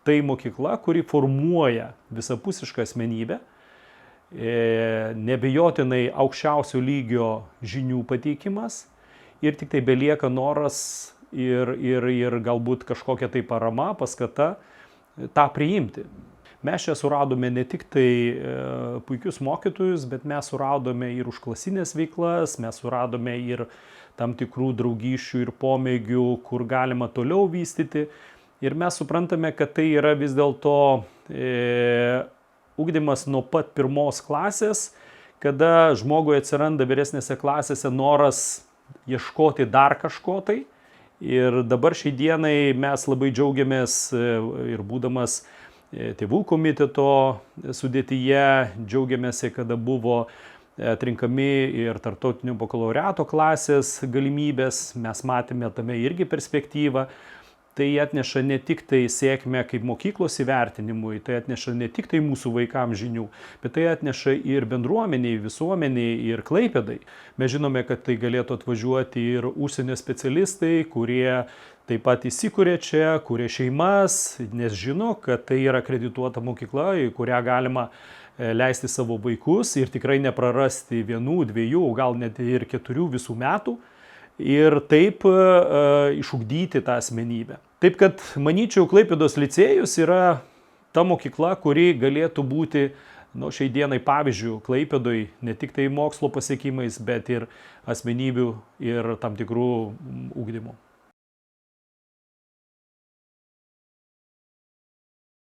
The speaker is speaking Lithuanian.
tai mokykla, kuri formuoja visapusišką asmenybę, nebejotinai aukščiausio lygio žinių pateikimas ir tik tai belieka noras ir galbūt kažkokia tai parama, paskata tą priimti. Mes čia suradome ne tik tai puikius mokytojus, bet mes suradome ir užklasinės veiklas, mes suradome ir tam tikrų draugysčių ir pomėgių, kur galima toliau vystyti. Ir mes suprantame, kad tai yra vis dėlto ugdymas nuo pat pirmos klasės, kada žmogui atsiranda vyresnėse klasėse noras ieškoti dar kažko tai. Ir dabar šiai dienai mes labai džiaugiamės ir būdamas tėvų komiteto sudėtyje, džiaugiamės, kada buvo atrinkami ir tarptautinio bakalaureato klasės galimybės, mes matėme tame irgi perspektyvą. Tai atneša ne tik tai sėkmę kaip mokyklos įvertinimui, tai atneša ne tik tai mūsų vaikams žinių, bet tai atneša ir bendruomeniai, visuomeniai ir Klaipėdai. Mes žinome, kad tai galėtų atvažiuoti ir užsienio specialistai, kurie taip pat įsikūrė čia, kuria šeimas, nes žino, kad tai yra akredituota mokykla, į kurią galima leisti savo vaikus ir tikrai neprarasti 1, 2, gal net ir 4 visų metų. Ir taip išugdyti tą asmenybę. Taip kad, manyčiau, Klaipėdos licėjus yra ta mokykla, kuri galėtų būti šiai dienai pavyzdžių Klaipėdoj ne tik tai mokslo pasiekimais, bet ir asmenybių ir tam tikrų ugdymų.